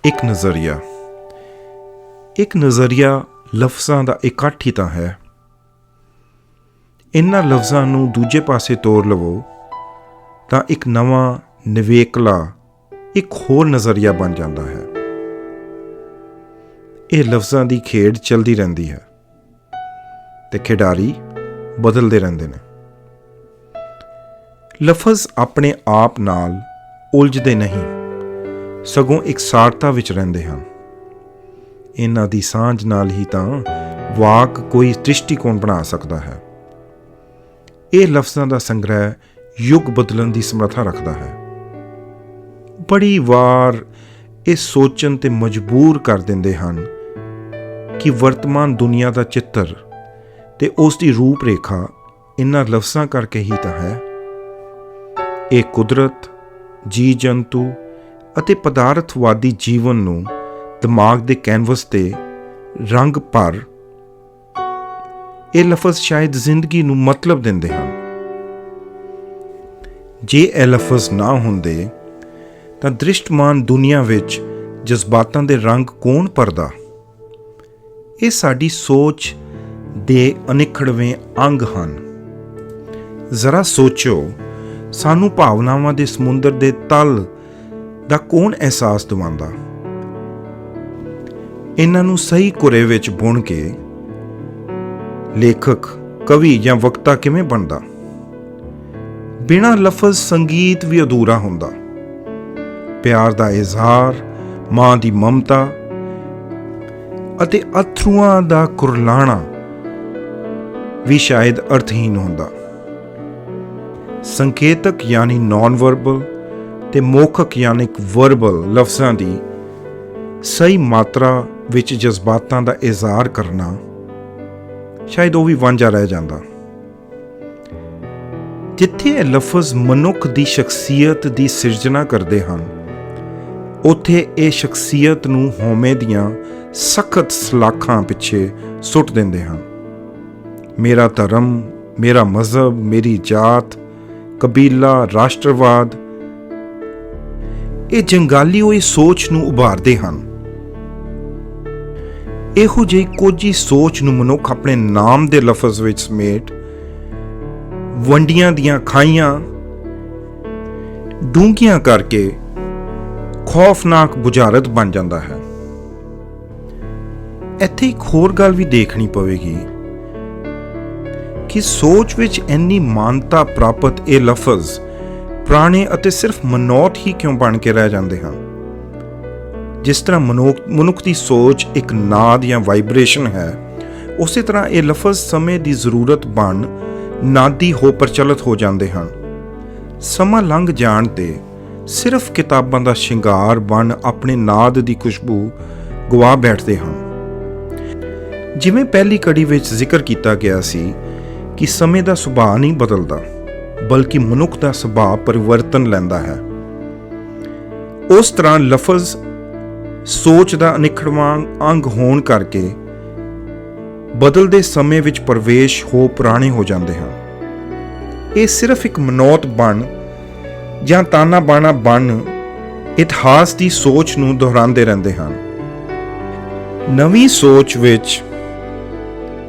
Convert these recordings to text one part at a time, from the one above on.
ਇੱਕ ਨਜ਼ਰੀਆ। ਇੱਕ ਨਜ਼ਰੀਆ ਲਫ਼ਜ਼ਾਂ ਦਾ ਇਕੱਠ ਹੀ ਤਾਂ ਹੈ। ਇਹਨਾਂ ਲਫ਼ਜ਼ਾਂ ਨੂੰ ਦੂਜੇ ਪਾਸੇ ਤੋਰ ਲਵੋ ਤਾਂ ਇੱਕ ਨਵਾਂ ਨਿਵੇਕਲਾ ਇੱਕ ਹੋਰ ਨਜ਼ਰੀਆ ਬਣ ਜਾਂਦਾ ਹੈ। ਇਹ ਲਫ਼ਜ਼ਾਂ ਦੀ ਖੇਡ ਚੱਲਦੀ ਰਹਿੰਦੀ ਹੈ ਤੇ ਖਿਡਾਰੀ ਬਦਲਦੇ ਰਹਿੰਦੇ ਨੇ। ਲਫ਼ਜ਼ ਆਪਣੇ ਆਪ ਨਾਲ ਉਲਝਦੇ ਨਹੀਂ, ਸਗੋਂ ਇਕਸਾਰਤਾ ਵਿੱਚ ਰਹਿੰਦੇ ਹਨ। ਇਹਨਾਂ ਦੀ ਸਾਂਝ ਨਾਲ ਹੀ ਤਾਂ ਵਾਕ ਕੋਈ ਦ੍ਰਿਸ਼ਟੀਕੋਣ ਬਣਾ ਸਕਦਾ ਹੈ। ਇਹ ਲਫ਼ਜ਼ਾਂ ਦਾ ਸੰਗ੍ਰਹਿ ਯੁੱਗ ਬਦਲਣ ਦੀ ਸਮਰੱਥਾ ਰੱਖਦਾ ਹੈ। ਬੜੀ ਵਾਰ ਇਹ ਸੋਚਣ ਤੇ ਮਜਬੂਰ ਕਰ ਦਿੰਦੇ ਹਨ ਕਿ ਵਰਤਮਾਨ ਦੁਨੀਆ ਦਾ ਚਿੱਤਰ ਤੇ ਉਸ ਦੀ ਰੂਪ ਰੇਖਾ ਇਹਨਾਂ ਲਫ਼ਜ਼ਾਂ ਕਰਕੇ ਹੀ ਤਾਂ ਹੈ। ਇਹ ਕੁਦਰਤ, ਜੀ ਜੰਤੂ ਅਤੇ ਪਦਾਰਥਵਾਦੀ ਜੀਵਨ ਨੂੰ ਦਿਮਾਗ ਦੇ ਕੈਨਵਸ ਤੇ ਰੰਗ ਭਰ ਇਹ ਲਫ਼ਜ਼ ਸ਼ਾਇਦ ਜ਼ਿੰਦਗੀ ਨੂੰ ਮਤਲਬ ਦਿੰਦੇ ਹਨ। ਜੇ ਇਹ ਲਫ਼ਜ਼ ਨਾ ਹੁੰਦੇ ਤਾਂ ਦ੍ਰਿਸ਼ਟਮਾਨ ਦੁਨੀਆ ਵਿੱਚ ਜਜ਼ਬਾਤਾਂ ਦੇ ਰੰਗ ਕੌਣ ਭਰਦਾ? ਇਹ ਸਾਡੀ ਸੋਚ ਦੇ ਅਨਿੱਖੜਵੇਂ ਅੰਗ ਹਨ। ਜ਼ਰਾ ਸੋਚੋ, ਸਾਨੂੰ ਭਾਵਨਾਵਾਂ ਦੇ ਸਮੁੰਦਰ ਦੇ ਤਲ ਦਾ ਕੌਣ ਅਹਿਸਾਸ ਦਿਵਾਉਂਦਾ? ਇਹਨਾਂ ਨੂੰ ਸਹੀ ਘੁਰੇ ਵਿੱਚ ਬੁਣ ਕੇ ਲੇਖਕ, ਕਵੀ ਜਾਂ ਵਕਤਾ ਕਿਵੇਂ ਬਣਦਾ? ਬਿਨਾਂ ਲਫ਼ਜ਼ ਸੰਗੀਤ ਵੀ ਅਧੂਰਾ ਹੁੰਦਾ। ਪਿਆਰ ਦਾ ਇਜ਼ਹਾਰ, ਮਾਂ ਦੀ ਮਮਤਾ ਅਤੇ ਅਥਰੂਆਂ ਦਾ ਕੁਰਲਾਣਾ ਵੀ ਸ਼ਾਇਦ ਅਰਥਹੀਨ ਹੁੰਦਾ। ਸੰਕੇਤਕ ਯਾਨੀ ਨਾਨ ਵਰਬਲ ਤੇ ਮੌਖਿਕ ਯਾਨੀ ਵਰਬਲ ਲਫ਼ਜ਼ਾਂ ਦੀ ਸਹੀ ਮਾਤਰਾ ਵਿੱਚ ਜਜ਼ਬਾਤਾਂ ਦਾ ਇਜ਼ਹਾਰ ਕਰਨਾ ਸ਼ਾਇਦ ਉਹ ਵੀ ਵਾਂਝਾ ਰਹਿ ਜਾਂਦਾ। ਜਿੱਥੇ ਇਹ ਲਫ਼ਜ਼ ਮਨੁੱਖ ਦੀ ਸ਼ਖਸੀਅਤ ਦੀ ਸਿਰਜਣਾ ਕਰਦੇ ਹਨ, ਉੱਥੇ ਇਹ ਸ਼ਖਸੀਅਤ ਨੂੰ ਹਉਮੈ ਦੀਆਂ ਸਖਤ ਸਲਾਖਾਂ ਪਿੱਛੇ ਸੁੱਟ ਦਿੰਦੇ ਹਨ। ਮੇਰਾ ਧਰਮ, ਮੇਰਾ ਮਜ਼ਹਬ, ਮੇਰੀ ਜਾਤ, ਕਬੀਲਾ, ਰਾਸ਼ਟਰਵਾਦ, ਇਹ ਜੰਗਾਲੀ ਹੋਈ ਸੋਚ ਨੂੰ ਉਭਾਰਦੇ ਹਨ। ਇਹੋ ਜਿਹੀ ਕੋਝੀ ਸੋਚ ਨੂੰ ਮਨੁੱਖ ਆਪਣੇ ਨਾਮ ਦੇ ਲਫ਼ਜ਼ ਵਿੱਚ ਸਮੇਟ ਵੰਡੀਆਂ ਦੀਆਂ ਖਾਈਆਂ ਡੂੰਘੀਆਂ ਕਰਕੇ ਖੌਫਨਾਕ ਬੁਝਾਰਤ ਬਣ ਜਾਂਦਾ ਹੈ। ਇੱਥੇ ਇੱਕ ਹੋਰ ਗੱਲ ਵੀ ਦੇਖਣੀ ਪਵੇਗੀ ਕਿ ਸੋਚ ਵਿੱਚ ਇੰਨੀ ਮਾਨਤਾ ਪ੍ਰਾਪਤ ਇਹ ਲਫ਼ਜ਼ ਪੁਰਾਣੇ ਅਤੇ ਸਿਰਫ ਮਨੌਤ ਹੀ ਕਿਉਂ ਬਣ ਕੇ ਰਹਿ ਜਾਂਦੇ ਹਨ? ਜਿਸ ਤਰ੍ਹਾਂ ਮਨੁੱਖ ਦੀ ਸੋਚ ਇੱਕ ਨਾਦ ਜਾਂ ਵਾਈਬ੍ਰੇਸ਼ਨ ਹੈ, ਉਸੇ ਤਰ੍ਹਾਂ ਇਹ ਲਫ਼ਜ਼ ਸਮੇਂ ਦੀ ਜ਼ਰੂਰਤ ਬਣ ਨਾਦੀ ਹੋ ਪ੍ਰਚਲਿਤ ਹੋ ਜਾਂਦੇ ਹਨ। ਸਮਾਂ ਲੰਘ ਜਾਣ ਤੇ ਸਿਰਫ ਕਿਤਾਬਾਂ ਦਾ ਸ਼ਿੰਗਾਰ ਬਣ ਆਪਣੇ ਨਾਦ ਦੀ ਖੁਸ਼ਬੂ ਗਵਾ ਬੈਠਦੇ ਹਨ। ਜਿਵੇਂ ਪਹਿਲੀ ਕੜੀ ਵਿੱਚ ਜ਼ਿਕਰ ਕੀਤਾ ਗਿਆ ਸੀ ਕਿ ਸਮੇਂ ਦਾ ਸੁਭਾਅ ਨਹੀਂ ਬਦਲਦਾ, ਬਲਕਿ ਮਨੁੱਖ ਦਾ ਸੁਭਾਅ ਪਰਿਵਰਤਨ ਲੈਂਦਾ ਹੈ। ਉਸ ਤਰ੍ਹਾਂ ਲਫ਼ਜ਼ ਸੋਚ ਦਾ ਅਨਿੱਖੜਵਾਂ ਅੰਗ ਹੋਣ ਕਰਕੇ ਬਦਲਦੇ ਸਮੇਂ ਵਿੱਚ ਪ੍ਰਵੇਸ਼ ਹੋ ਪੁਰਾਣੇ ਹੋ ਜਾਂਦੇ ਹਨ। ਇਹ ਸਿਰਫ ਇੱਕ ਮਨੌਤ ਬਣ ਜਾਂ ਤਾਨਾ ਬਾਣਾ ਬਣ ਇਤਿਹਾਸ ਦੀ ਸੋਚ ਨੂੰ ਦੁਹਰਾਉਂਦੇ ਰਹਿੰਦੇ ਹਨ। ਨਵੀਂ ਸੋਚ ਵਿੱਚ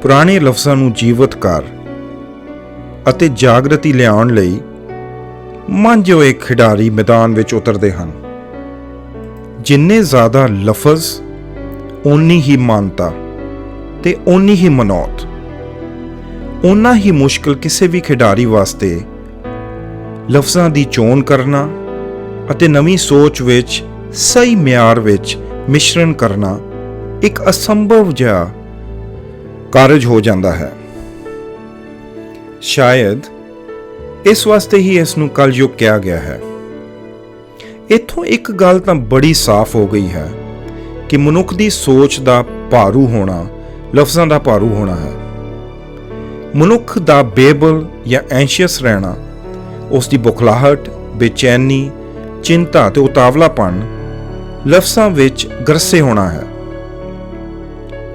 ਪੁਰਾਣੇ ਲਫ਼ਜ਼ਾਂ ਨੂੰ ਜੀਵਤ ਕਰ ਅਤੇ ਜਾਗਰਤੀ ਲਿਆਉਣ ਲਈ ਮੰਝੇ ਹੋਏ ਖਿਡਾਰੀ ਮੈਦਾਨ ਵਿੱਚ ਉਤਰਦੇ ਹਨ। ਜਿੰਨੇ ਜ਼ਿਆਦਾ ਲਫ਼ਜ਼, ਓਨੀ ਹੀ ਮਾਨਤਾ ਤੇ ਓਨੀ ਹੀ ਮਨੌਤ। ਓਨਾ ਹੀ ਮੁਸ਼ਕਿਲ ਕਿਸੇ ਵੀ ਖਿਡਾਰੀ ਵਾਸਤੇ ਲਫ਼ਜ਼ਾਂ ਦੀ ਚੋਣ ਕਰਨਾ ਅਤੇ ਨਵੀਂ ਸੋਚ ਵਿੱਚ ਸਹੀ ਮਿਆਰ ਵਿੱਚ ਮਿਸ਼ਰਣ ਕਰਨਾ ਇੱਕ ਅਸੰਭਵ ਜਿਹਾ ਕਾਰਜ ਹੋ ਜਾਂਦਾ ਹੈ। ਸ਼ਾਇਦ ਇਸ ਵਾਸਤੇ ਹੀ ਇਸ ਨੂੰ ਕਲਯੁਗ ਕਿਹਾ ਗਿਆ ਹੈ। ਇੱਥੋਂ ਇੱਕ ਗੱਲ ਤਾਂ ਬੜੀ ਸਾਫ਼ ਹੋ ਗਈ ਹੈ ਕਿ ਮਨੁੱਖ ਦੀ ਸੋਚ ਦਾ ਭਾਰੂ ਹੋਣਾ ਲਫ਼ਜ਼ਾਂ ਦਾ ਭਾਰੂ ਹੋਣਾ ਹੈ। ਮਨੁੱਖ ਦਾ ਬੇਬਲ ਜਾਂ ਐਂਸ਼ੀਅਸ ਰਹਿਣਾ, ਉਸ ਦੀ ਬੁਖਲਾਹਟ, ਬੇਚੈਨੀ, ਚਿੰਤਾ ਤੇ ਉਤਾਵਲਾਪਣ ਲਫ਼ਜ਼ਾਂ ਵਿੱਚ ਗਰਸੇ ਹੋਣਾ ਹੈ।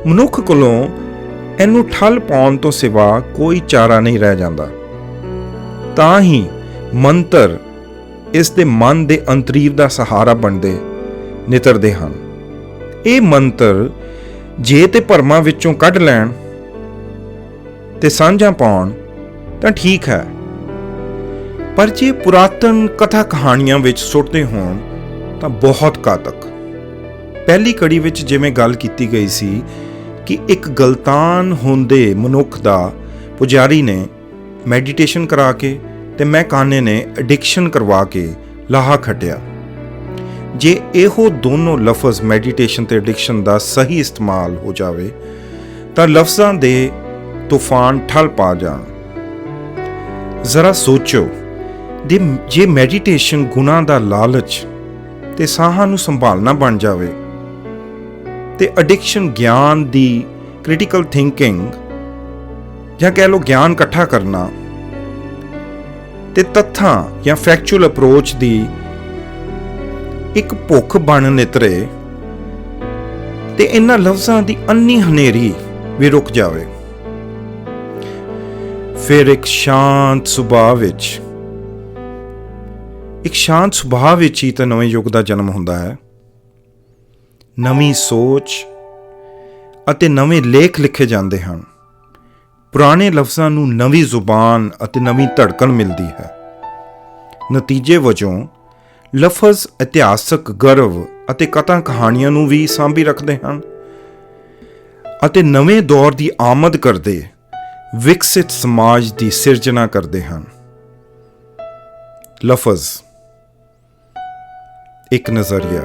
ਮਨੁੱਖ ਕੋਲੋਂ ਇਹਨੂੰ ਠੱਲ ਪਾਉਣ ਤੋਂ ਸਿਵਾ ਕੋਈ ਚਾਰਾ ਨਹੀਂ ਰਹਿ ਜਾਂਦਾ। ਤਾਂ ਹੀ ਮੰਤਰ ਇਸ ਦੇ ਮਨ ਦੇ ਅੰਤਰੀਵ ਦਾ ਸਹਾਰਾ ਬਣਦੇ ਨਿਤਰਦੇ ਹਨ। ਇਹ ਮੰਤਰ ਜੇ ਤੇ ਭਰਮਾਂ ਵਿੱਚੋਂ ਕੱਢ ਲੈਣ ਤੇ ਸਾਂਝਾਂ ਪਾਉਣ ਤਾਂ ਠੀਕ ਹੈ, ਪਰ ਜੇ ਪੁਰਾਤਨ ਕਥਾ ਕਹਾਣੀਆਂ ਵਿੱਚ ਸੁੱਟਦੇ ਹੋਣ ਤਾਂ ਬਹੁਤ ਘਾਤਕ। ਪਹਿਲੀ ਕੜੀ ਵਿੱਚ ਜਿਵੇਂ ਗੱਲ ਕੀਤੀ ਗਈ ਸੀ ਕਿ ਇੱਕ ਗਲਤਾਨ ਹੁੰਦੇ ਮਨੁੱਖ ਦਾ ਪੁਜਾਰੀ ਨੇ ਮੈਡੀਟੇਸ਼ਨ ਕਰਾ ਕੇ ਤੇ ਮਹਿਕਾਨੇ ਨੇ ਐਡਿਕਸ਼ਨ ਕਰਵਾ ਕੇ ਲਾਹਾ ਖੱਟਿਆ। ਜੇ ਇਹੋ ਦੋਨੋਂ ਲਫ਼ਜ਼ ਮੈਡੀਟੇਸ਼ਨ ਤੇ ਐਡਿਕਸ਼ਨ ਦਾ ਸਹੀ ਇਸਤੇਮਾਲ ਹੋ ਜਾਵੇ ਤਾਂ ਲਫ਼ਜ਼ਾਂ ਦੇ ਤੂਫਾਨ ਠੱਲ ਪਾ ਜਾਣ। ਜ਼ਰਾ ਸੋਚੋ, ਜੇ ਮੈਡੀਟੇਸ਼ਨ ਗੁਨਾਹ ਦਾ ਲਾਲਚ ਤੇ ਸਾਹਾਂ ਨੂੰ ਸੰਭਾਲਣਾ ਬਣ ਜਾਵੇ ਤੇ ਐਡਿਕਸ਼ਨ ਗਿਆਨ ਦੀ ਕ੍ਰਿਟੀਕਲ ਥਿੰਕਿੰਗ ਜਾਂ ਕਹਿ ਲਓ ਗਿਆਨ ਇਕੱਠਾ ਕਰਨਾ ਤੇ ਤੱਥਾਂ ਜਾਂ ਫੈਕਚੁਅਲ ਅਪਰੋਚ ਦੀ ਇੱਕ ਭੁੱਖ ਬਣ ਨਿਤਰੇ ਤੇ ਇਹਨਾਂ ਲਫ਼ਜ਼ਾਂ ਦੀ ਅੰਨੀ ਹਨੇਰੀ ਵੀ ਰੁਕ ਜਾਵੇ, ਫਿਰ ਇੱਕ ਸ਼ਾਂਤ ਸੁਭਾਅ ਵਿੱਚ ਹੀ ਤਾਂ ਨਵੇਂ ਯੁੱਗ ਦਾ ਜਨਮ ਹੁੰਦਾ ਹੈ। ਨਵੀਂ ਸੋਚ ਅਤੇ ਨਵੇਂ ਲੇਖ ਲਿਖੇ ਜਾਂਦੇ ਹਨ। ਪੁਰਾਣੇ ਲਫ਼ਜ਼ਾਂ ਨੂੰ ਨਵੀਂ ਜ਼ੁਬਾਨ ਅਤੇ ਨਵੀਂ ਧੜਕਣ ਮਿਲਦੀ ਹੈ। ਨਤੀਜੇ ਵਜੋਂ ਲਫ਼ਜ਼ ਇਤਿਹਾਸਕ ਗਰਵ ਅਤੇ ਕਥਾ ਕਹਾਣੀਆਂ ਨੂੰ ਵੀ ਸਾਂਭੀ ਰੱਖਦੇ ਹਨ ਅਤੇ ਨਵੇਂ ਦੌਰ ਦੀ ਆਮਦ ਕਰਦੇ ਵਿਕਸਿਤ ਸਮਾਜ ਦੀ ਸਿਰਜਣਾ ਕਰਦੇ ਹਨ। ਲਫ਼ਜ਼ ਇੱਕ ਨਜ਼ਰੀਆ।